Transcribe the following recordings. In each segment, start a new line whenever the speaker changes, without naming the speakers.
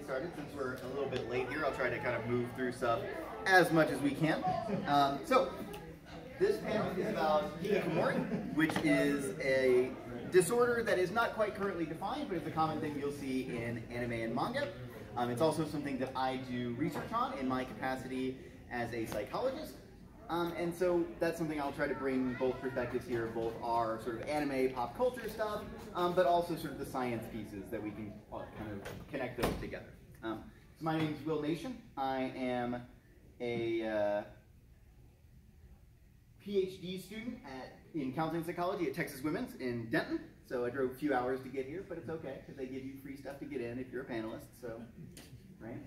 started. Since we're a little bit late here, I'll try to kind of move through stuff as much as we can. So this panel is about Hikikomori, which is a disorder that is not quite currently defined, but it's a common thing you'll see in anime and manga. It's also something that I do research on in my capacity as a psychologist. And so that's something I'll try to bring both perspectives here, both our sort of anime pop culture stuff, but also sort of the science pieces that we can kind of connect those together. So my name is Will Nation. I am a PhD student in counseling psychology at Texas Women's in Denton. So I drove a few hours to get here, but it's okay because they give you free stuff to get in if you're a panelist. So, right?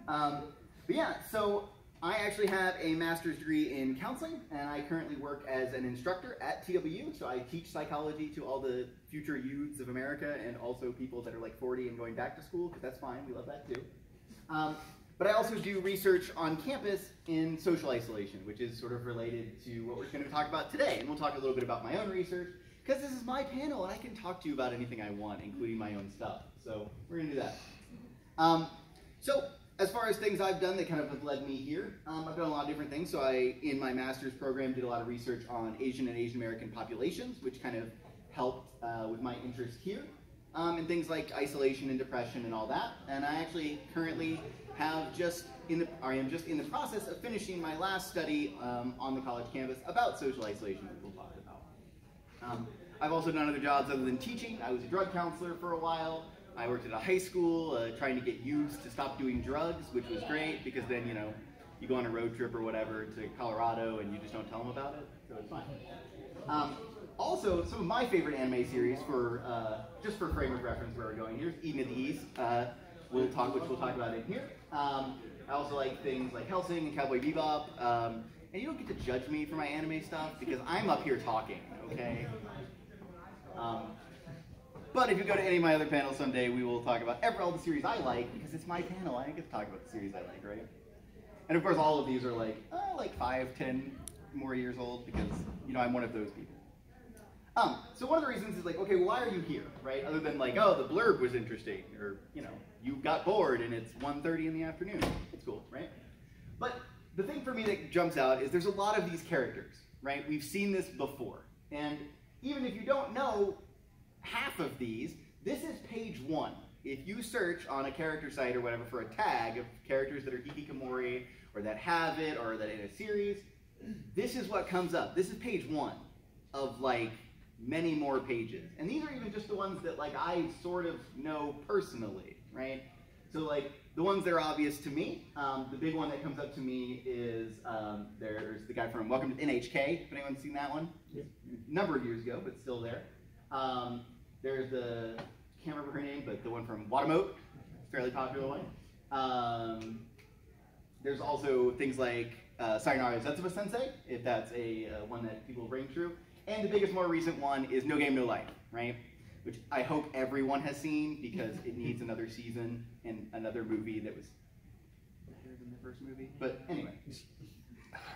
But yeah, so I actually have a master's degree in counseling, and I currently work as an instructor at TWU. So I teach psychology to all the future youths of America and also people that are like 40 and going back to school, because that's fine. We love that too. But I also do research on campus in social isolation, which is sort of related to what we're going to talk about today. And we'll talk a little bit about my own research, because this is my panel, and I can talk to you about anything I want, including my own stuff. So we're going to do that. So as far as things I've done that kind of have led me here, I've done a lot of different things. So I, in my master's program, did a lot of research on Asian and Asian American populations, which kind of helped with my interest here, and things like isolation and depression and all that. And I actually currently have I am just in the process of finishing my last study on the college campus about social isolation, which we'll talk about. I've also done other jobs other than teaching. I was a drug counselor for a while. I worked at a high school trying to get youths to stop doing drugs, which was great because then, you know, you go on a road trip or whatever to Colorado and you just don't tell them about it, so it's fine. Also, some of my favorite anime series, just for frame of reference where we're going, here's Eden of the East, which we'll talk about in here. I also like things like Hellsing and Cowboy Bebop, and you don't get to judge me for my anime stuff because I'm up here talking, okay? But if you go to any of my other panels someday, we will talk about all the series I like, because it's my panel. I get to talk about the series I like, right? And of course, all of these are like 5, 10 more years old, because, you know, I'm one of those people. So one of the reasons is like, okay, well, why are you here, right? Other than like, oh, the blurb was interesting, or, you know, you got bored and it's 1:30 in the afternoon. It's cool, right? But the thing for me that jumps out is there's a lot of these characters, right? We've seen this before. And even if you don't know half of these, this is page 1. If you search on a character site or whatever for a tag of characters that are Hikikomori, or that have it, or that in a series, this is what comes up. This is page 1 of like many more pages. And these are even just the ones that like I sort of know personally, right? So like the ones that are obvious to me, the big one that comes up to me is there's the guy from Welcome to NHK, if anyone's seen that one. Yeah. A number of years ago, but still there. There's the, can't remember her name, but the one from Watamote, fairly popular one. There's also things like Sayonara Zetsuba Sensei, if that's a one that people bring true. And the biggest, more recent one is No Game, No Life, right? Which I hope everyone has seen, because it needs another season and another movie that was better than the first movie. But anyway,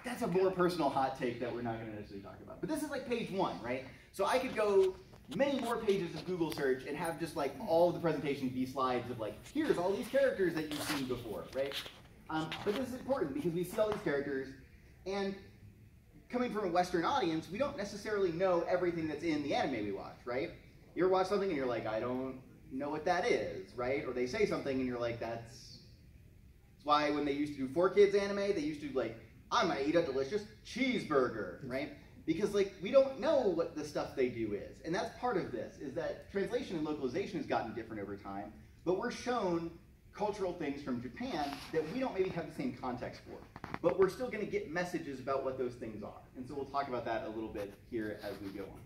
that's a more personal hot take that we're not going to necessarily talk about. But this is like page 1, right? So I could go many more pages of Google search and have just like all of the presentation be slides of like, here's all these characters that you've seen before, right? But this is important because we see all these characters, and coming from a Western audience, we don't necessarily know everything that's in the anime we watch, right? You ever watch something and you're like, I don't know what that is, right? Or they say something and you're like, that's why when they used to do 4Kids anime, they used to like, I'm gonna eat a delicious cheeseburger, right? Because like, we don't know what the stuff they do is. And that's part of this, is that translation and localization has gotten different over time, but we're shown cultural things from Japan that we don't maybe have the same context for. But we're still gonna get messages about what those things are. And so we'll talk about that a little bit here as we go on.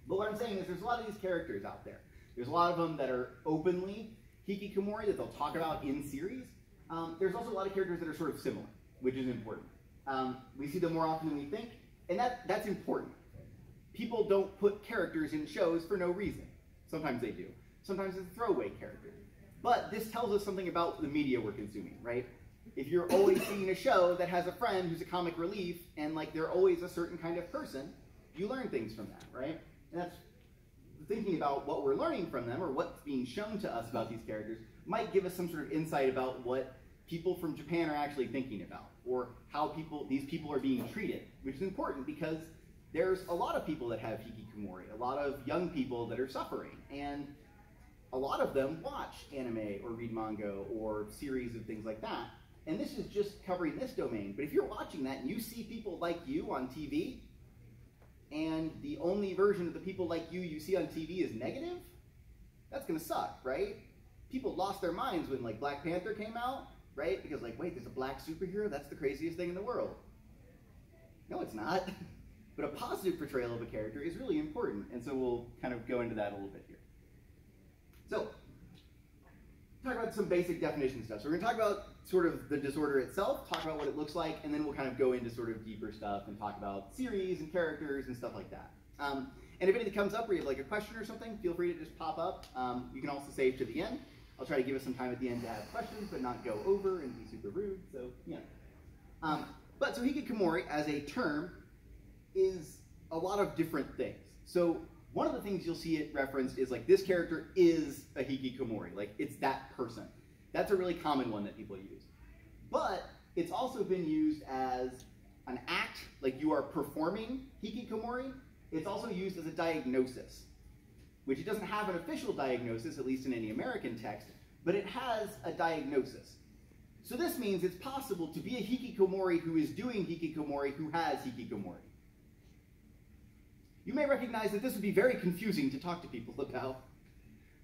But what I'm saying is there's a lot of these characters out there. There's a lot of them that are openly Hikikomori that they'll talk about in series. There's also a lot of characters that are sort of similar, which is important. We see them more often than we think, and that's important. People don't put characters in shows for no reason. Sometimes they do. Sometimes it's a throwaway character. But this tells us something about the media we're consuming, right? If you're always seeing a show that has a friend who's a comic relief, and like they're always a certain kind of person, you learn things from that, right? And that's thinking about what we're learning from them, or what's being shown to us about these characters, might give us some sort of insight about what people from Japan are actually thinking about, or how these people are being treated, which is important because there's a lot of people that have hikikomori, a lot of young people that are suffering, and a lot of them watch anime or read manga or series and things like that. And this is just covering this domain. But if you're watching that and you see people like you on TV, and the only version of the people like you see on TV is negative, that's gonna suck, right? People lost their minds when like Black Panther came out, right? Because like, wait, there's a black superhero? That's the craziest thing in the world. No, it's not. But a positive portrayal of a character is really important. And so we'll kind of go into that a little bit here. So, talk about some basic definition stuff. So we're gonna talk about sort of the disorder itself, talk about what it looks like, and then we'll kind of go into sort of deeper stuff and talk about series and characters and stuff like that. And if anything comes up where you have like a question or something, feel free to just pop up. You can also save to the end. I'll try to give us some time at the end to have questions, but not go over and be super rude, so yeah. But so hikikomori as a term is a lot of different things. So one of the things you'll see it referenced is like this character is a hikikomori, like it's that person. That's a really common one that people use. But it's also been used as an act, like you are performing hikikomori. It's also used as a diagnosis, which it doesn't have an official diagnosis, at least in any American text, but it has a diagnosis. So this means it's possible to be a hikikomori who is doing hikikomori who has hikikomori. You may recognize that this would be very confusing to talk to people about,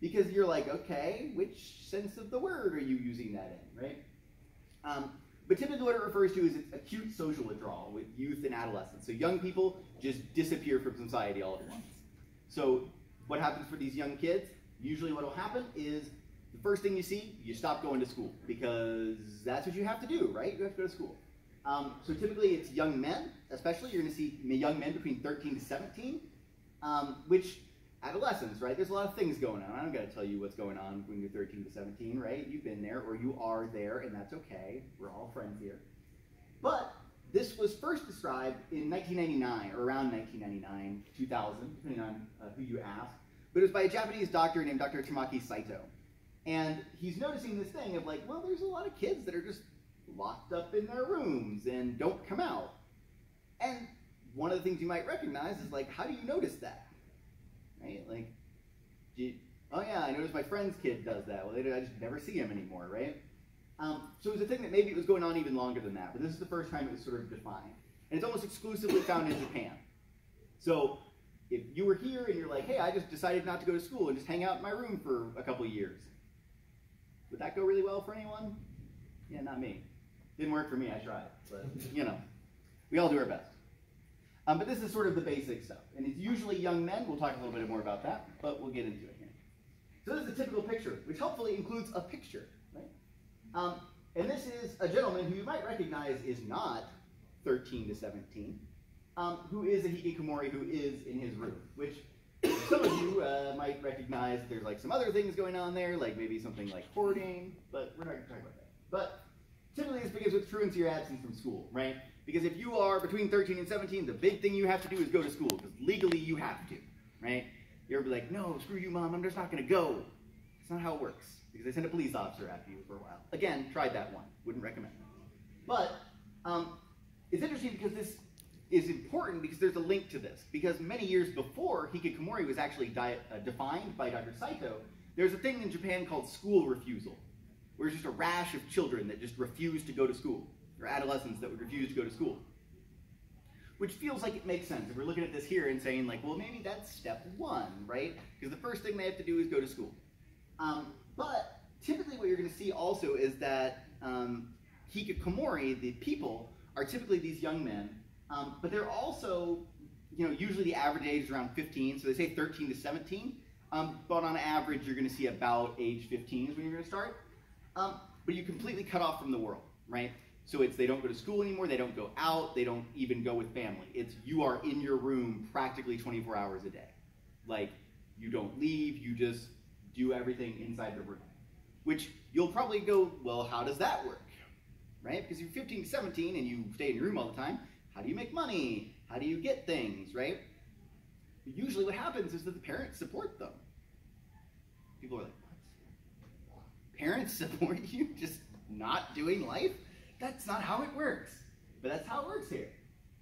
because you're like, okay, which sense of the word are you using that in, right? But typically what it refers to is it's acute social withdrawal with youth and adolescents. So young people just disappear from society all at once. So what happens for these young kids? Usually what will happen is the first thing you see, you stop going to school, because that's what you have to do, right? You have to go to school. So typically it's young men, especially. You're going to see young men between 13 to 17, which adolescents, right? There's a lot of things going on. I don't got to tell you what's going on when you're 13 to 17, right? You've been there, or you are there, and that's okay. We're all friends here. But this was first described in 1999, or around 1999, 2000, depending on who you ask. But it was by a Japanese doctor named Dr. Tamaki Saito. And he's noticing this thing of like, well, there's a lot of kids that are just locked up in their rooms and don't come out. And one of the things you might recognize is like, how do you notice that? Right? Like, oh yeah, I noticed my friend's kid does that. Well, I just never see him anymore, right? So it was a thing that maybe it was going on even longer than that, but this is the first time it was sort of defined. And it's almost exclusively found in Japan. So if you were here and you're like, hey, I just decided not to go to school and just hang out in my room for a couple of years, would that go really well for anyone? Yeah, not me. Didn't work for me, I tried, but you know, we all do our best. But this is sort of the basic stuff. And it's usually young men. We'll talk a little bit more about that, but we'll get into it here. So this is a typical picture, which hopefully includes a picture, right? And this is a gentleman who you might recognize is not 13 to 17, who is a hikikomori who is in his room, which some of you might recognize there's like some other things going on there, like maybe something like hoarding, but we're not going to talk about that. But typically this begins with truancy or absence from school, right? Because if you are between 13 and 17, the big thing you have to do is go to school, because legally you have to, right? You'll be like, no, screw you, Mom, I'm just not going to go. It's not how it works, because they send a police officer after you for a while. Again, tried that one. Wouldn't recommend it. But it's interesting because this is important because there's a link to this. Because many years before hikikomori was actually defined by Dr. Saito, there's a thing in Japan called school refusal, where it's just a rash of children that just refuse to go to school, or adolescents that would refuse to go to school. Which feels like it makes sense. If we're looking at this here and saying like, well, maybe that's step one, right? Because the first thing they have to do is go to school. But typically what you're going to see also is that hikikomori, the people, are typically these young men, but they're also, you know, usually the average age is around 15, so they say 13 to 17, but on average you're going to see about age 15 is when you're going to start. But you completely cut off from the world, right? So it's they don't go to school anymore, they don't go out, they don't even go with family. It's you are in your room practically 24 hours a day. Like, you don't leave, you just do everything inside the room. Which you'll probably go, well, how does that work? Right? Because you're 15 to 17 and you stay in your room all the time, how do you make money? How do you get things, right? Usually what happens is that the parents support them. People are like, what? parents support you just not doing life? That's not how it works. But that's how it works here,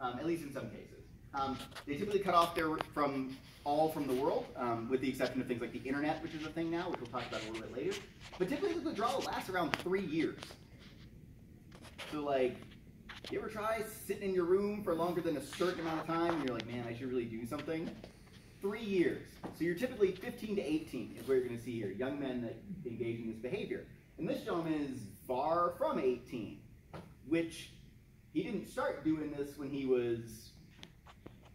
at least in some cases. They typically cut off from the world, with the exception of things like the internet, which is a thing now, which we'll talk about a little bit later. But typically the withdrawal lasts around 3 years. So like, you ever try sitting in your room for longer than a certain amount of time and you're like, man, I should really do something? 3 years. So you're typically 15 to 18 is what you're going to see here, young men that engage in this behavior. And this gentleman is far from 18, which he didn't start doing this when he was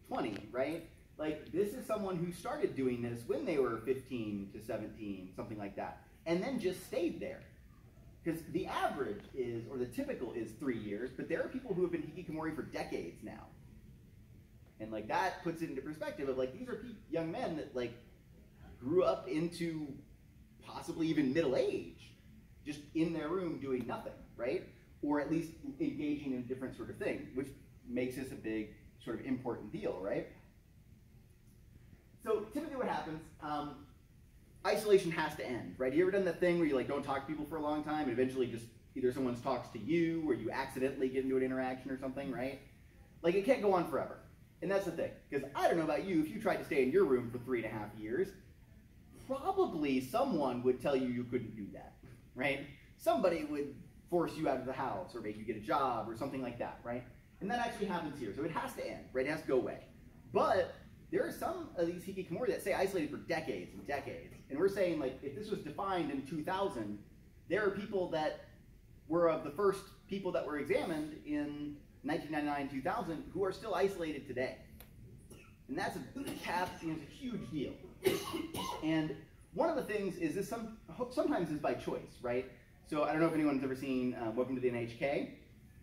20, right? Like, this is someone who started doing this when they were 15 to 17, something like that, and then just stayed there. Because the average is, or the typical is 3 years, but there are people who have been hikikomori for decades now. And like, that puts it into perspective of like, these are young men that like grew up into possibly even middle age, just in their room doing nothing, right? Or at least engaging in a different sort of thing, which makes this a big sort of important deal, right? So typically what happens, isolation has to end, right? You ever done that thing where you like don't talk to people for a long time and eventually just either someone talks to you or you accidentally get into an interaction or something, right? Like, it can't go on forever. And that's the thing, because I don't know about you, if you tried to stay in your room for 3.5 years, probably someone would tell you you couldn't do that, right? Somebody would force you out of the house or make you get a job or something like that, right? And that actually happens here, so it has to end, right? It has to go away. But there are some of these hikikomori that stay isolated for decades and decades. And we're saying, like, if this was defined in 2000, there are people that were of the first people that were examined in 1999, 2000, who are still isolated today. And that's a huge deal. And one of the things is this sometimes is by choice, right? So I don't know if anyone's ever seen Welcome to the NHK,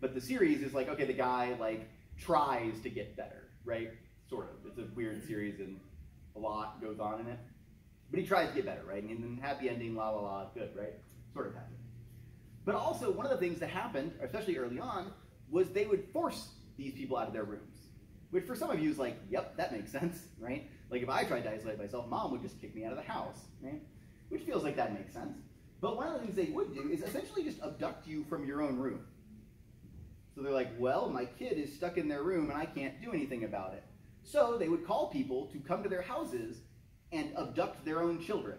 but the series is like, okay, the guy like tries to get better, right? Sort of. It's a weird series and a lot goes on in it. But he tries to get better, right? And then happy ending, la la la, good, right? Sort of happy. But also, one of the things that happened, especially early on, was they would force these people out of their rooms. Which for some of you is like, yep, that makes sense, right? Like if I tried to isolate myself, mom would just kick me out of the house, right? Which feels like that makes sense. But one of the things they would do is essentially just abduct you from your own room. So they're like, well, my kid is stuck in their room and I can't do anything about it. So they would call people to come to their houses and abduct their own children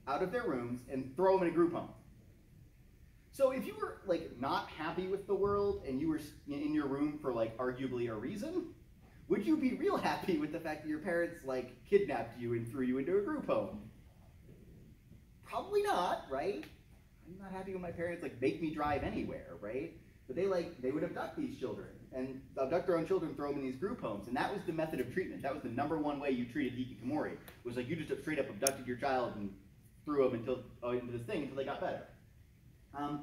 out of their rooms and throw them in a group home. So if you were like not happy with the world and you were in your room for like arguably a reason, would you be real happy with the fact that your parents like kidnapped you and threw you into a group home? Probably not, right? I'm not happy when my parents like make me drive anywhere, right? But they would abduct these children and abduct their own children, throw them in these group homes, and that was the method of treatment. That was the #1 way you treated hikikomori. Was like you just straight up abducted your child and threw them into this thing until they got better. And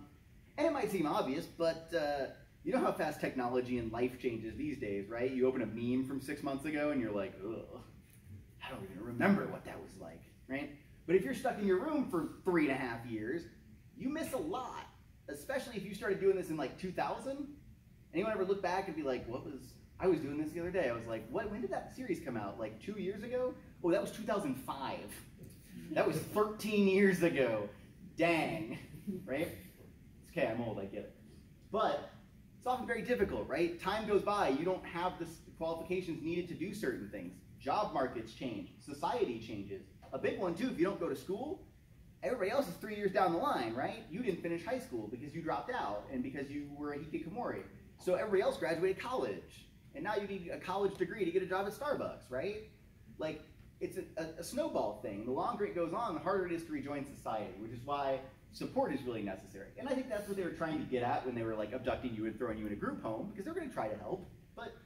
it might seem obvious, but you know how fast technology and life changes these days, right? You open a meme from 6 months ago and you're like, ugh, I don't even remember what that was like, right? But if you're stuck in your room for 3.5 years, you miss a lot, especially if you started doing this in like 2000. Anyone ever look back and be like, I was doing this the other day. I was like, when did that series come out? Like 2 years ago? Oh, that was 2005. That was 13 years ago. Dang, right? Okay, I'm old, I get it. But it's often very difficult, right? Time goes by, you don't have the qualifications needed to do certain things. Job markets change, society changes. A big one too, if you don't go to school, everybody else is 3 years down the line, right? You didn't finish high school because you dropped out and because you were a hikikomori. So everybody else graduated college. And now you need a college degree to get a job at Starbucks, right? Like, it's a snowball thing. The longer it goes on, the harder it is to rejoin society, which is why support is really necessary. And I think that's what they were trying to get at when they were like abducting you and throwing you in a group home, because they're going to try to help, but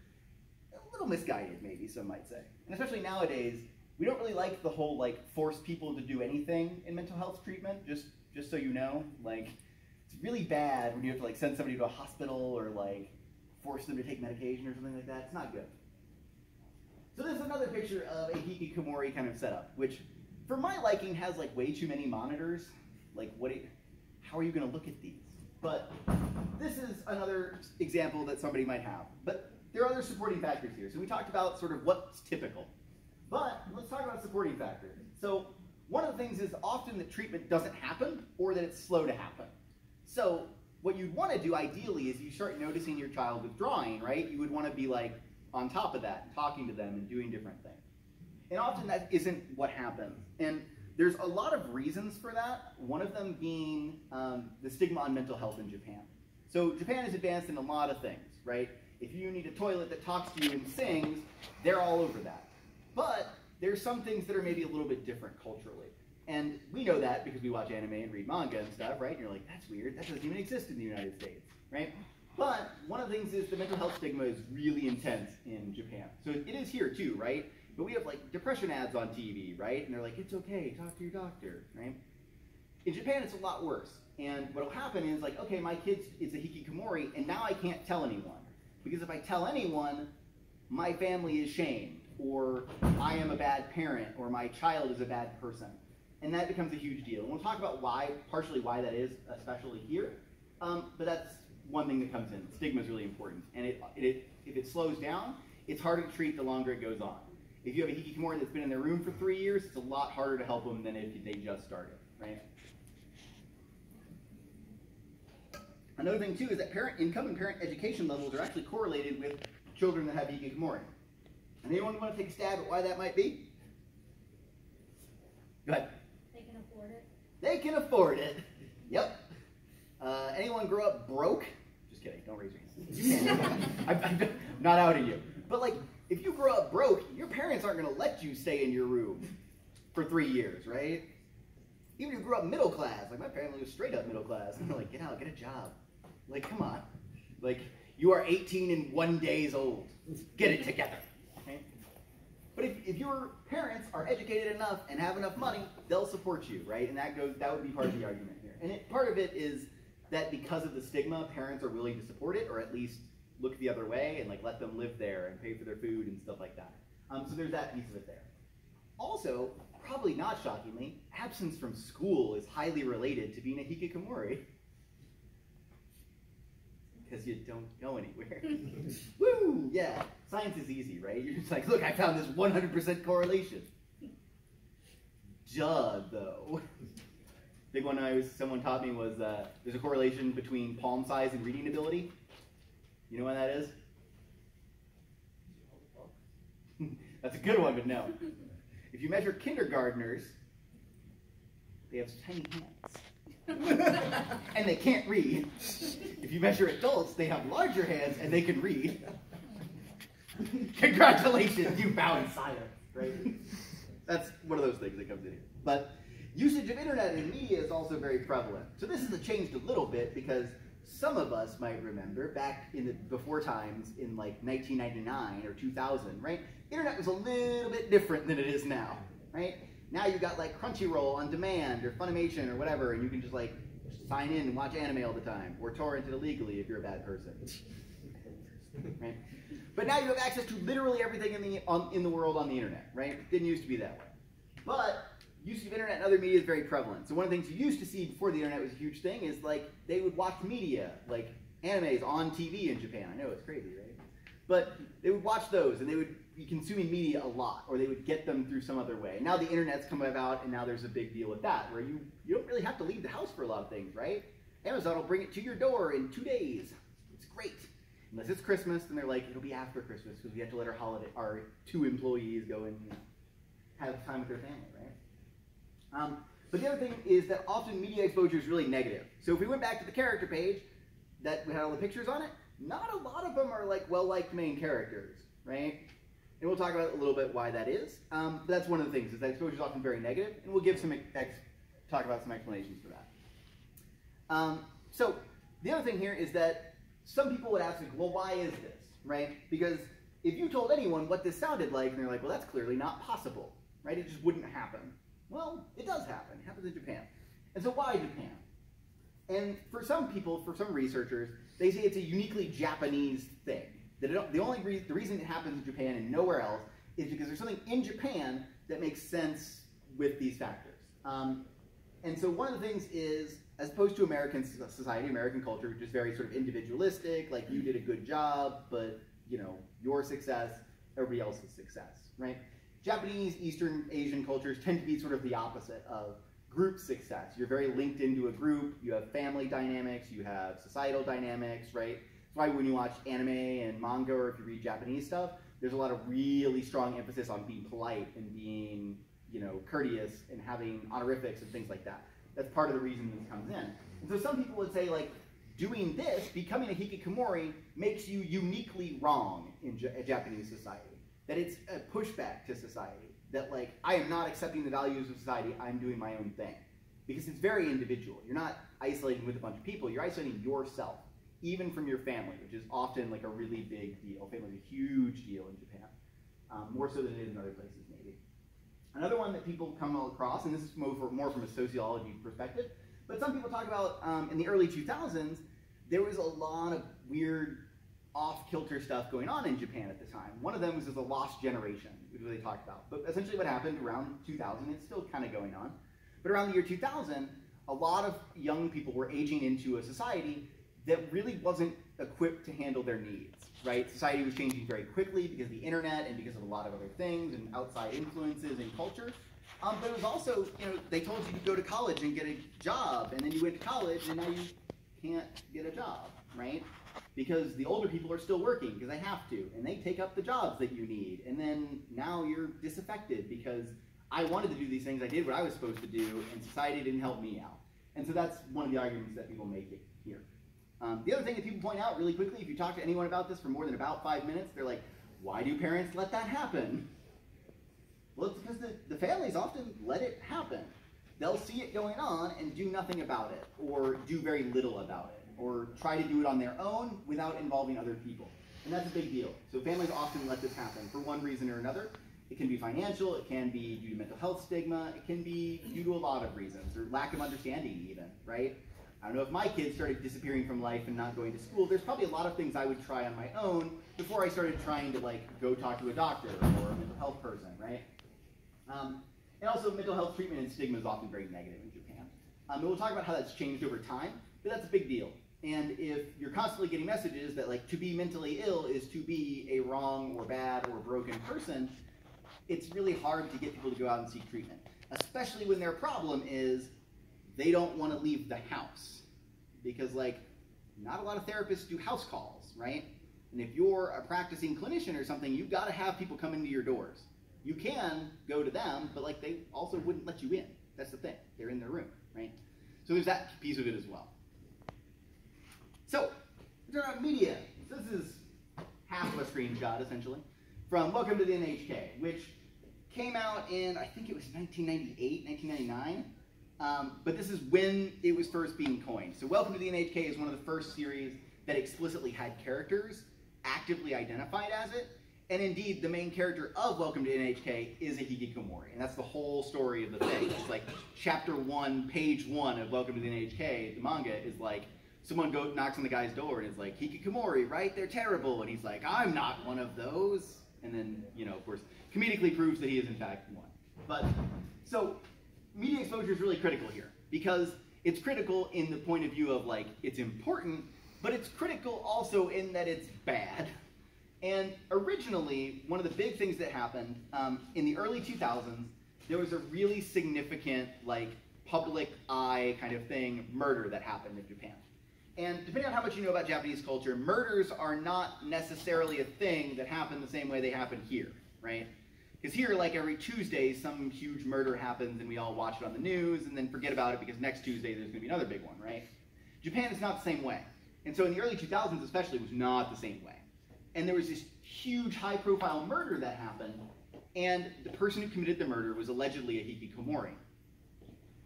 a little misguided maybe, some might say. And especially nowadays, we don't really like the whole like force people to do anything in mental health treatment, just so you know. Like, it's really bad when you have to like send somebody to a hospital or like force them to take medication or something like that. It's not good. So this is another picture of a hikikomori kind of setup, which for my liking has like way too many monitors. Like, how are you going to look at these? But this is another example that somebody might have. But there are other supporting factors here. So we talked about sort of what's typical. But let's talk about supporting factors. So one of the things is often that treatment doesn't happen or that it's slow to happen. So what you'd want to do ideally is you start noticing your child withdrawing, right? You would want to be like on top of that, and talking to them and doing different things. And often that isn't what happens. And there's a lot of reasons for that, one of them being the stigma on mental health in Japan. So Japan is advanced in a lot of things, right? If you need a toilet that talks to you and sings, they're all over that. But there's some things that are maybe a little bit different culturally. And we know that because we watch anime and read manga and stuff, right? And you're like, that's weird, that doesn't even exist in the United States, right? But one of the things is the mental health stigma is really intense in Japan. So it is here too, right? But we have like depression ads on TV, right? And they're like, it's okay, talk to your doctor, right? In Japan, it's a lot worse. And what'll happen is like, okay, my kid is a hikikomori, and now I can't tell anyone. Because if I tell anyone, my family is shamed, or I am a bad parent, or my child is a bad person. And that becomes a huge deal. And we'll talk about why, partially why that is, especially here. But that's one thing that comes in. Stigma is really important. And if it slows down, it's harder to treat the longer it goes on. If you have a hikikomori that's been in their room for 3 years, it's a lot harder to help them than if they just started, right? Another thing too is that parent income and parent education levels are actually correlated with children that have hikikomori. And anyone want to take a stab at why that might be? Go ahead.
They can afford it.
They can afford it. Yep. Anyone grow up broke? Just kidding. Don't raise your hand. You can't. I'm not outing you. But like, if you grow up broke, your parents aren't going to let you stay in your room for 3 years, right? Even if you grew up middle class, like my family was straight up middle class, and they're like, get out, get a job. Like, come on. Like, you are 18 and 1 days old. Get it together. Okay? But if your parents are educated enough and have enough money, they'll support you, right? And that would be part of the argument here. And part of it is that because of the stigma, parents are willing to support it, or at least look the other way and like let them live there and pay for their food and stuff like that. So there's that piece of it there. Also, probably not shockingly, absence from school is highly related to being a hikikomori. Because you don't go anywhere. Woo! Yeah, science is easy, right? You're just like, look, I found this 100% correlation. Duh, though. Big one someone taught me was there's a correlation between palm size and reading ability. You know what that is? That's a good one, but no. If you measure kindergartners, they have tiny hands. And they can't read. If you measure adults, they have larger hands and they can read. Congratulations, you bow in silence, right? That's one of those things that comes in here. But usage of internet and media is also very prevalent. So this has changed a little bit because some of us might remember back in the before times in like 1999 or 2000, right? Internet was a little bit different than it is now, right? Now you've got like Crunchyroll on demand or Funimation or whatever, and you can just like sign in and watch anime all the time, or torrent it illegally if you're a bad person, right? But now you have access to literally everything in the world on the internet, right? It didn't used to be that way. But usage of internet and other media is very prevalent. So one of the things you used to see before the internet was a huge thing is like they would watch media, like animes on TV in Japan. I know it's crazy, right? But they would watch those and they would be consuming media a lot, or they would get them through some other way. Now the internet's come about and now there's a big deal with that, where you don't really have to leave the house for a lot of things, right? Amazon will bring it to your door in 2 days. It's great. Unless it's Christmas, then they're like, it'll be after Christmas because we have to let our 2 employees go and have time with their family, right? But the other thing is that often media exposure is really negative. So if we went back to the character page that had all the pictures on it, not a lot of them are like well-liked main characters, right? And we'll talk about a little bit why that is. But that's one of the things, is that exposure is often very negative, and we'll give talk about some explanations for that. So the other thing here is that some people would ask, well, why is this, right? Because if you told anyone what this sounded like, and they're like, well, that's clearly not possible, right? It just wouldn't happen. Well, it does happen. It happens in Japan. And so why Japan? And for some people, for some researchers, they say it's a uniquely Japanese thing. That the reason it happens in Japan and nowhere else is because there's something in Japan that makes sense with these factors. And so one of the things is, as opposed to American society, American culture, which is very sort of individualistic, like you did a good job, but you know, your success, everybody else's success, right? Japanese, Eastern Asian cultures tend to be sort of the opposite of group success. You're very linked into a group, you have family dynamics, you have societal dynamics, right? That's why when you watch anime and manga, or if you read Japanese stuff, there's a lot of really strong emphasis on being polite and being, you know, courteous and having honorifics and things like that. That's part of the reason this comes in. And so some people would say, like, doing this, becoming a hikikomori, makes you uniquely wrong in Japanese society. That it's a pushback to society. That, like, I am not accepting the values of society, I'm doing my own thing. Because it's very individual. You're not isolating with a bunch of people, you're isolating yourself, even from your family, which is often like a really big deal. Family is a huge deal in Japan, more so than it is in other places maybe. Another one that people come across, and this is more from a sociology perspective, but some people talk about in the early 2000s, there was a lot of weird off-kilter stuff going on in Japan at the time. One of them was the lost generation, which is what they talked about. But essentially what happened around 2000, it's still kind of going on, but around the year 2000, a lot of young people were aging into a society that really wasn't equipped to handle their needs, right? Society was changing very quickly because of the internet and because of a lot of other things and outside influences and culture. But it was also, you know, they told you to go to college and get a job, and then you went to college and now you can't get a job, right? Because the older people are still working because they have to, and they take up the jobs that you need, and then now you're disaffected because I wanted to do these things, I did what I was supposed to do, and society didn't help me out. And so that's one of the arguments that people make here. The other thing that people point out really quickly, if you talk to anyone about this for more than about 5 minutes, they're like, why do parents let that happen? Well, it's because the families often let it happen. They'll see it going on and do nothing about it, or do very little about it, or try to do it on their own without involving other people. And that's a big deal. So families often let this happen for one reason or another. It can be financial, it can be due to mental health stigma, it can be due to a lot of reasons, or lack of understanding even, right? I don't know if my kids started disappearing from life and not going to school. There's probably a lot of things I would try on my own before I started trying to, like, go talk to a doctor or a mental health person, right? And also mental health treatment and stigma is often very negative in Japan. And we'll talk about how that's changed over time, but that's a big deal. And if you're constantly getting messages that, like, to be mentally ill is to be a wrong or bad or broken person, it's really hard to get people to go out and seek treatment, especially when their problem is they don't want to leave the house. Because, like, not a lot of therapists do house calls, right? And if you're a practicing clinician or something, you've got to have people come into your doors. You can go to them, but, like, they also wouldn't let you in. That's the thing. They're in their room, right? So there's that piece of it as well. So, turn on media. This is half of a screenshot, essentially, from Welcome to the NHK, which came out in, I think it was 1998, 1999. But this is when it was first being coined. So Welcome to the NHK is one of the first series that explicitly had characters actively identified as it. And indeed, the main character of Welcome to NHK is a Hikikomori. And that's the whole story of the thing. It's like chapter 1, page 1 of Welcome to the NHK, the manga, is like, someone knocks on the guy's door and is like, Hikikomori, right? They're terrible. And he's like, I'm not one of those. And then, you know, of course, comedically proves that he is in fact one. But, so, media exposure is really critical here, because it's critical in the point of view of, like, it's important, but it's critical also in that it's bad. And originally, one of the big things that happened in the early 2000s, there was a really significant, like, public eye kind of thing, murder that happened in Japan. And depending on how much you know about Japanese culture, murders are not necessarily a thing that happen the same way they happen here, right? Because here, like every Tuesday, some huge murder happens and we all watch it on the news and then forget about it because next Tuesday there's going to be another big one, right? Japan is not the same way. And so in the early 2000s especially, it was not the same way. And there was this huge high-profile murder that happened, and the person who committed the murder was allegedly a hikikomori.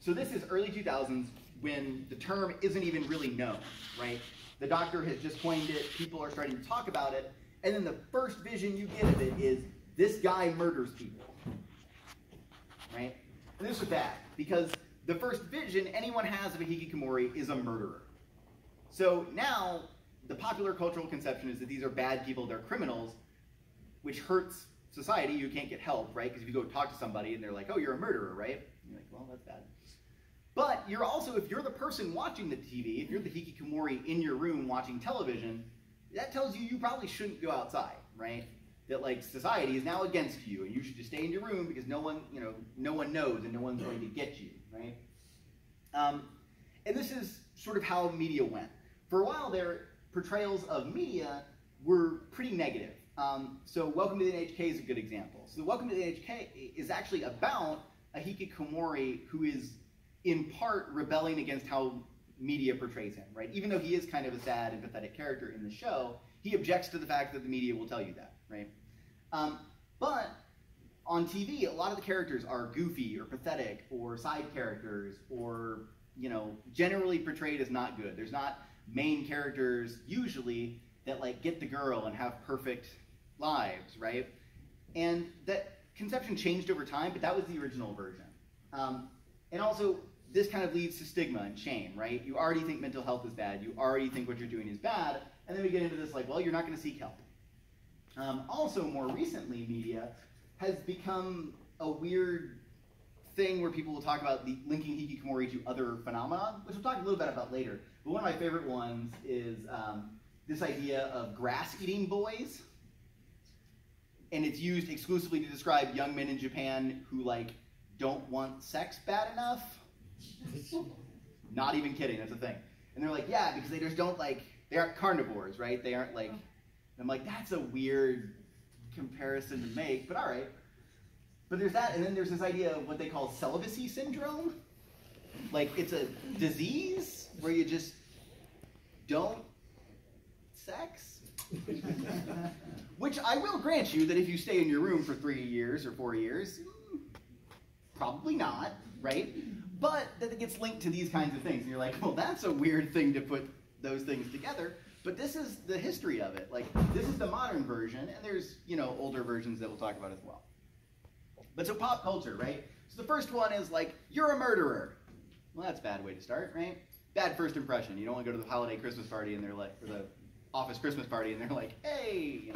So this is early 2000s when the term isn't even really known, right? The doctor has just coined it, people are starting to talk about it, and then the first vision you get of it is, this guy murders people, right? And this is bad, because the first vision anyone has of a hikikomori is a murderer. So now, the popular cultural conception is that these are bad people, they're criminals, which hurts society. You can't get help, right? Because if you go talk to somebody and they're like, oh, you're a murderer, right? And you're like, well, that's bad. But you're also, if you're the person watching the TV, if you're the hikikomori in your room watching television, that tells you you probably shouldn't go outside, right? that like society is now against you, and you should just stay in your room because no one knows and no one's going to get you, right? And this is sort of how media went. For a while, their portrayals of media were pretty negative. So Welcome to the NHK is a good example. So Welcome to the NHK is actually about a Hikikomori who is in part rebelling against how media portrays him, right? Even though he is kind of a sad and pathetic character in the show, he objects to the fact that the media will tell you that, right? But on TV, a lot of the characters are goofy or pathetic or side characters or, generally portrayed as not good. There's not main characters usually that like get the girl and have perfect lives, right? And that conception changed over time, but that was the original version. And also, this kind of leads to stigma and shame, right? You already think mental health is bad. You already think what you're doing is bad. And then we get into this like, well, you're not going to seek help. Also, more recently, media has become a weird thing where people will talk about linking Hikikomori to other phenomena, which we'll talk a little bit about later. But one of my favorite ones is this idea of grass-eating boys. And it's used exclusively to describe young men in Japan who, like, don't want sex bad enough. Not even kidding, that's a thing. And they're like, yeah, because they just don't, like, they aren't carnivores, right? They aren't, like, I'm like, that's a weird comparison to make, but all right. But there's that, and then there's this idea of what they call celibacy syndrome. Like, it's a disease where you just don't sex. Which I will grant you that if you stay in your room for 3 years or 4 years, probably not, right? But that it gets linked to these kinds of things. And you're like, well, that's a weird thing to put those things together. But this is the history of it. Like, this is the modern version, and there's, older versions that we'll talk about as well. But so pop culture, right? So the first one is like, you're a murderer. Well, that's a bad way to start, right? Bad first impression. You don't want to go to the holiday Christmas party and they're like, or the office Christmas party and they're like, hey,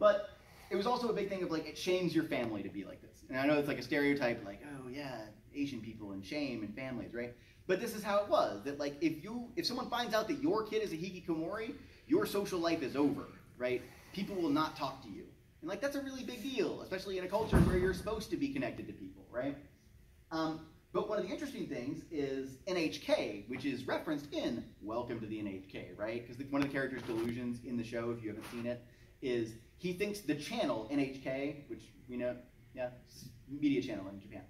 But it was also a big thing of like, it shames your family to be like this. And I know it's like a stereotype, like, oh yeah, Asian people and shame and families, right? But this is how it was, that like, if someone finds out that your kid is a Hikikomori, your social life is over, right? People will not talk to you. And like, that's a really big deal, especially in a culture where you're supposed to be connected to people, right? But one of the interesting things is NHK, which is referenced in Welcome to the NHK, right? Because one of the characters' delusions in the show, if you haven't seen it, is he thinks the channel NHK, which we know, yeah, media channel in Japan,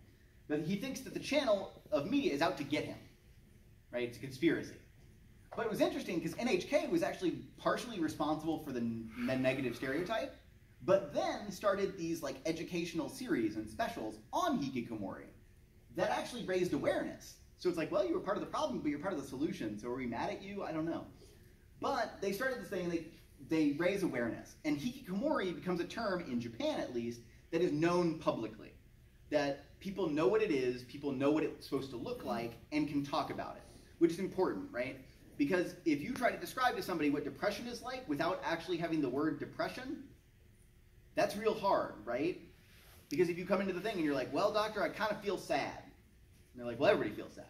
but he thinks that the channel of media is out to get him, right? It's a conspiracy. But it was interesting because NHK was actually partially responsible for the negative stereotype, but then started these like educational series and specials on Hikikomori that actually raised awareness. So it's like, well, you were part of the problem, but you're part of the solution. So are we mad at you? I don't know. But they started this thing, and they raise awareness. And Hikikomori becomes a term, in Japan at least, that is known publicly. That people know what it is, people know what it's supposed to look like, and can talk about it. Which is important, right? Because if you try to describe to somebody what depression is like without actually having the word depression, that's real hard, right? Because if you come into the thing and you're like, well, doctor, I kind of feel sad. And they're like, well, everybody feels sad.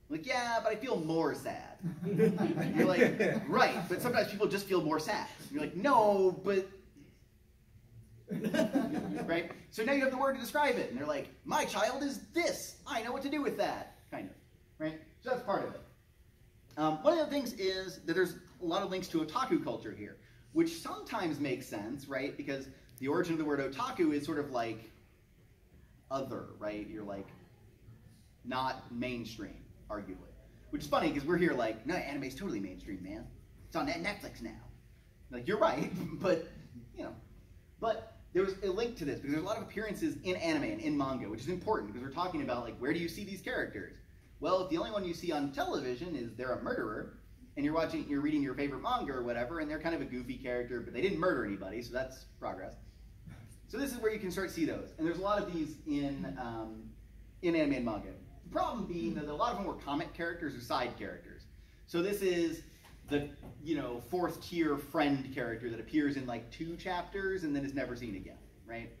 I'm like, yeah, but I feel more sad. You're like, right, but sometimes people just feel more sad. And you're like, no, but... right? So now you have the word to describe it. And they're like, my child is this. I know what to do with that. Kind of, right? So that's part of it. One of the things is that there's a lot of links to otaku culture here, which sometimes makes sense, right? Because the origin of the word otaku is sort of like other, right? You're like not mainstream, arguably. Which is funny because we're here like, no, anime's totally mainstream, man. It's on Netflix now. Like, you're right, but, But there was a link to this because there's a lot of appearances in anime and in manga, which is important because we're talking about like, where do you see these characters? Well, if the only one you see on television is they're a murderer, and you're reading your favorite manga or whatever, and they're kind of a goofy character, but they didn't murder anybody, so that's progress. So this is where you can start to see those. And there's a lot of these in anime and manga. The problem being that a lot of them were comic characters or side characters. So this is the, fourth tier friend character that appears in like 2 chapters and then is never seen again, right?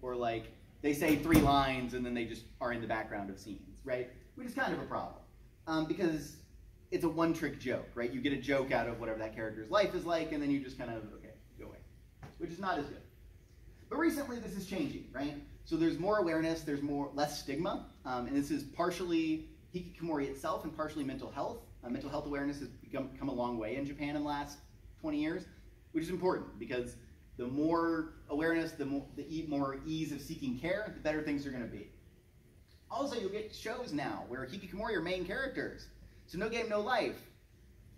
Or like, they say 3 lines and then they just are in the background of scenes, right? Which is kind of a problem. Because it's a one-trick joke, right? You get a joke out of whatever that character's life is like, and then you just kind of, okay, go away. Which is not as good. But recently this is changing, right? So there's more awareness, there's less stigma, and this is partially Hikikomori itself and partially mental health. Mental health awareness has come a long way in Japan in the last 20 years, which is important because the more awareness, the more ease of seeking care, the better things are going to be. Also, you'll get shows now where Hikikomori are main characters. So No Game, No Life.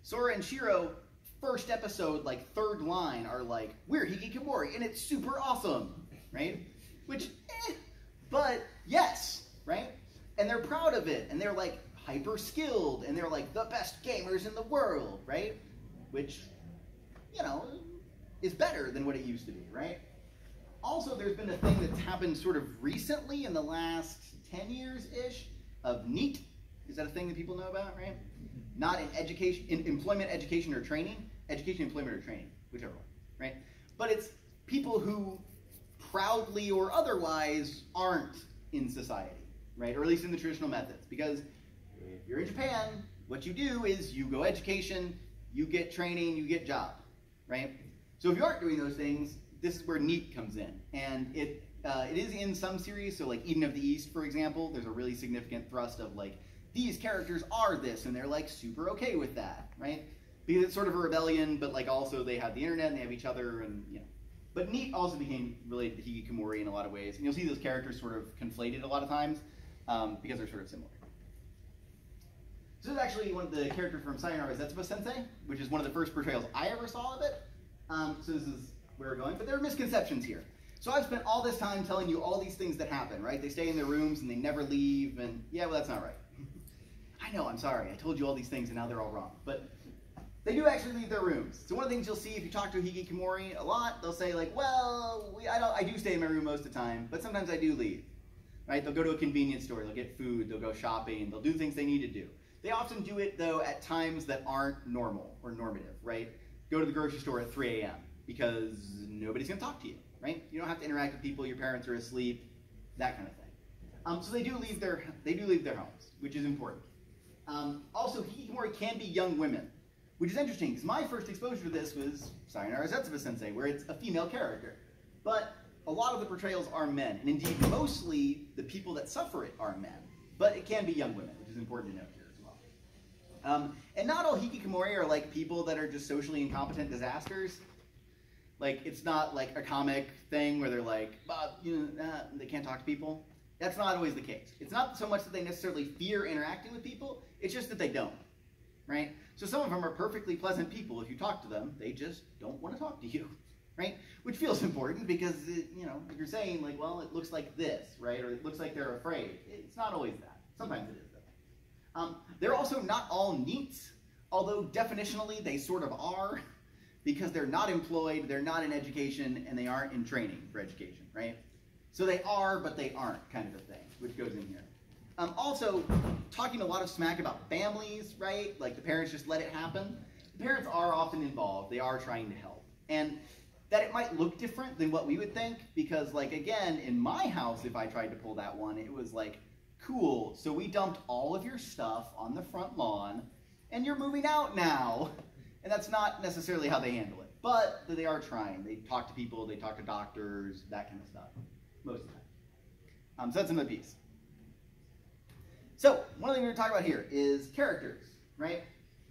Sora and Shiro, first episode, like third line, are like, we're Hikikomori, and it's super awesome, right? Which, but yes, right? And they're proud of it, and they're like hyper skilled, and they're like the best gamers in the world, right? Which, you know, is better than what it used to be, right? Also, there's been a thing that's happened sort of recently in the last 10 years-ish of NEET. Is that a thing that people know about, right? Not in education, in employment, education, or training. Education, employment, or training, whichever one, right? But it's people who proudly or otherwise aren't in society, right? Or at least in the traditional methods. Because if you're in Japan, what you do is you go education, you get training, you get job, right? So if you aren't doing those things, this is where NEET comes in. And it is in some series, so like Eden of the East, for example, there's a really significant thrust of like, these characters are this, and they're like super okay with that, right? Because it's sort of a rebellion, but like also they have the internet and they have each other, and you know. But NEET also became related to Hikikomori in a lot of ways, and you'll see those characters sort of conflated a lot of times because they're sort of similar. So this is actually one of the characters from Sayonara Zetsuba Sensei, which is one of the first portrayals I ever saw of it. So this is where we're going, but there are misconceptions here. So I've spent all this time telling you all these things that happen, right? They stay in their rooms and they never leave, and yeah, well, that's not right. I know, I'm sorry, I told you all these things and now they're all wrong. But they do actually leave their rooms. So one of the things you'll see if you talk to a Hikikomori a lot, they'll say like, well, I do stay in my room most of the time, but sometimes I do leave. Right? They'll go to a convenience store, they'll get food, they'll go shopping, they'll do things they need to do. They often do it though at times that aren't normal or normative, right? Go to the grocery store at 3 a.m. because nobody's gonna talk to you, right? You don't have to interact with people, your parents are asleep, that kind of thing. So they do leave their homes, which is important. Also, Hikikomori can be young women, which is interesting because my first exposure to this was Sayonara Zetsuba Sensei, where it's a female character. But a lot of the portrayals are men, and indeed mostly the people that suffer it are men. But it can be young women, which is important to note here as well. And not all Hikikomori are like people that are just socially incompetent disasters. Like, it's not like a comic thing where they're like, they can't talk to people. That's not always the case. It's not so much that they necessarily fear interacting with people, it's just that they don't, right? So some of them are perfectly pleasant people. If you talk to them, they just don't want to talk to you, right? Which feels important because, if you're saying like, well, it looks like this, right? Or it looks like they're afraid. It's not always that. Sometimes it is, though. They're also not all NEETs, although definitionally they sort of are, because they're not employed, they're not in education, and they aren't in training for education, right? So they are, but they aren't, kind of a thing, which goes in here. Also, talking a lot of smack about families, right? Like the parents just let it happen. The parents are often involved. They are trying to help. And that it might look different than what we would think, because like, again, in my house, if I tried to pull that one, it was like, cool, so we dumped all of your stuff on the front lawn, and you're moving out now. And that's not necessarily how they handle it. But they are trying. They talk to people, they talk to doctors, that kind of stuff. Most of the time. So that's another piece. So, one of the things we're going to talk about here is characters, right?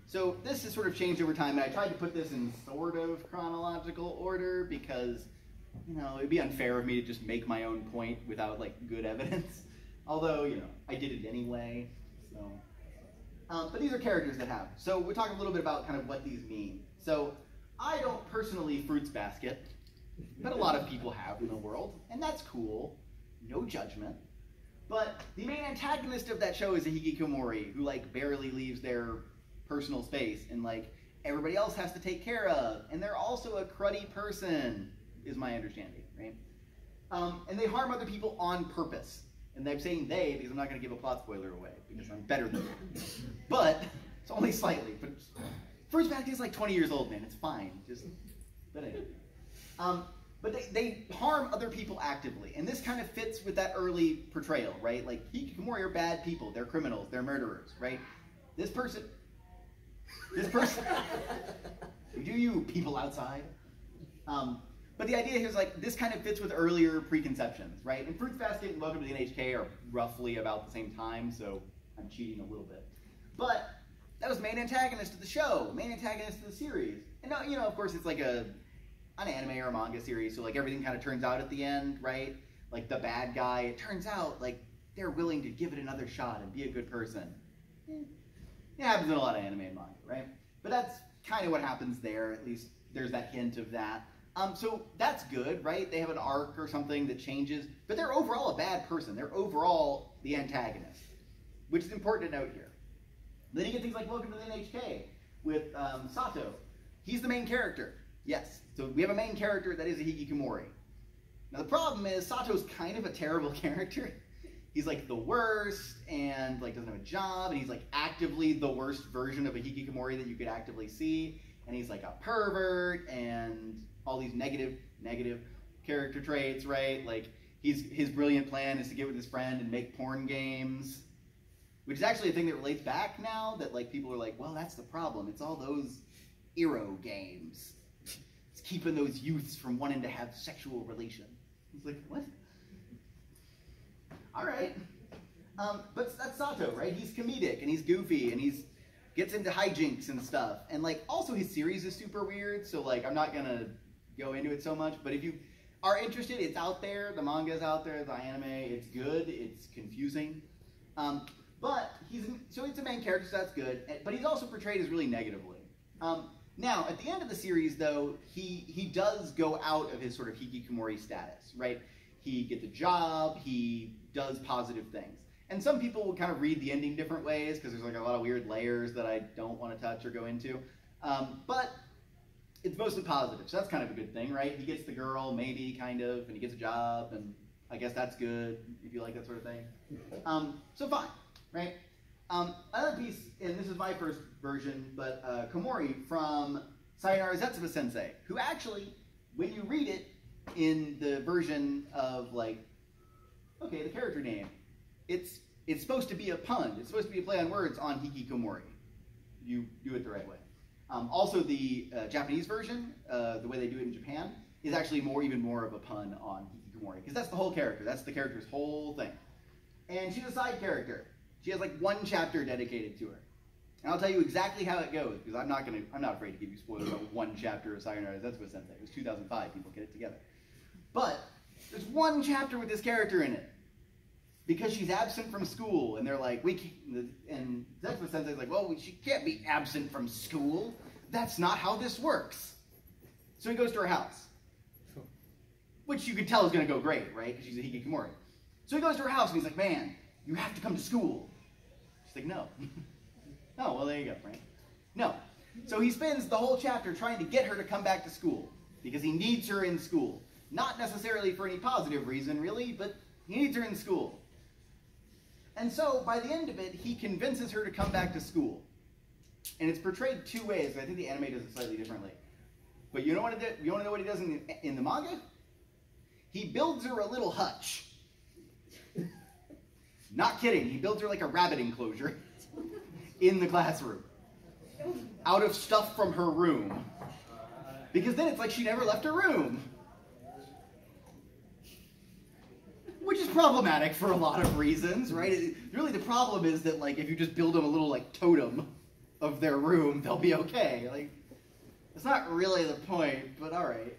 So this has sort of changed over time, and I tried to put this in sort of chronological order because, it'd be unfair of me to just make my own point without, like, good evidence. Although, I did it anyway, so. But these are characters that have. So we'll talk a little bit about kind of what these mean. So I don't personally fruits basket, but a lot of people have in the world, and that's cool. No judgment. But the main antagonist of that show is a Hikikomori who like barely leaves their personal space and like everybody else has to take care of. And they're also a cruddy person, is my understanding, right? And they harm other people on purpose. And I'm saying they because I'm not going to give a plot spoiler away because I'm better than them. But it's only slightly. But Fruits Basket is like 20 years old, man. It's fine. But anyway. But they harm other people actively. And this kind of fits with that early portrayal, right? Like, Hikikomori are bad people. They're criminals. They're murderers, right? This person, you do you, people outside. But But the idea here is like, this kind of fits with earlier preconceptions, right? And Fruits Basket and Welcome to the NHK are roughly about the same time, so I'm cheating a little bit. But that was main antagonist of the show, main antagonist of the series. And now, you know, of course, it's like an anime or a manga series, so like everything kind of turns out at the end, right? Like the bad guy, it turns out like they're willing to give it another shot and be a good person. It happens in a lot of anime and manga, right? But that's kind of what happens there, at least there's that hint of that. So that's good, right? They have an arc or something that changes, but they're overall a bad person. They're overall the antagonist, which is important to note here. Then you get things like Welcome to the NHK with Sato. He's the main character, yes. So we have a main character that is a Hikikomori. Now the problem is Sato's kind of a terrible character. He's like the worst and like doesn't have a job, and he's like actively the worst version of a Hikikomori that you could actively see. And he's like a pervert and all these negative character traits, right? Like his brilliant plan is to get with his friend and make porn games, which is actually a thing that relates back now, that like people are like, well, that's the problem. It's all those Eero games. It's keeping those youths from wanting to have sexual relations. It's like, what? All right. But that's Sato, right? He's comedic and he's goofy and he's gets into hijinks and stuff. And like also his series is super weird, so like I'm not gonna go into it so much, but if you are interested, it's out there, the manga's out there, the anime, it's good, it's confusing. But he's a main character, so that's good, but he's also portrayed as really negatively. Now, at the end of the series, though, he does go out of his sort of Hikikomori status, right? He gets a job, he does positive things. And some people will kind of read the ending different ways, because there's like a lot of weird layers that I don't want to touch or go into. But it's mostly positive, so that's kind of a good thing, right? He gets the girl, maybe, kind of, and he gets a job, and I guess that's good, if you like that sort of thing. So fine, right? Another piece, and this is my first version, but Komori from Sayonara Zetsuba Sensei, who actually, when you read it in the version of like, okay, the character name, it's supposed to be a pun. It's supposed to be a play on words on Hikikomori. You do it the right way. Also, the Japanese version, the way they do it in Japan, is actually even more of a pun on Hikikomori, because that's the whole character. That's the character's whole thing. And she's a side character. She has like one chapter dedicated to her. And I'll tell you exactly how it goes, because I'm not afraid to give you spoilers about one chapter of Sayonara Zetsuba Sensei. It was 2005. People get it together. But there's one chapter with this character in it, because she's absent from school, and they're like, and Zetsuba Sensei's like, well, she can't be absent from school. That's not how this works. So he goes to her house, which you could tell is going to go great, right? Because she's a Hikikomori. So he goes to her house, and he's like, man, you have to come to school. She's like, no. Oh, well, there you go, right? No. So he spends the whole chapter trying to get her to come back to school, because he needs her in school. Not necessarily for any positive reason, really, but he needs her in school. And so, by the end of it, he convinces her to come back to school. And it's portrayed two ways. I think the anime does it slightly differently. But you want to know what he does in the manga? He builds her a little hutch. Not kidding. He builds her like a rabbit enclosure in the classroom. Out of stuff from her room. Because then it's like she never left her room. Which is problematic for a lot of reasons, right? Really, the problem is that, like, if you just build them a little, like, totem of their room, they'll be okay. Like, it's not really the point, but all right.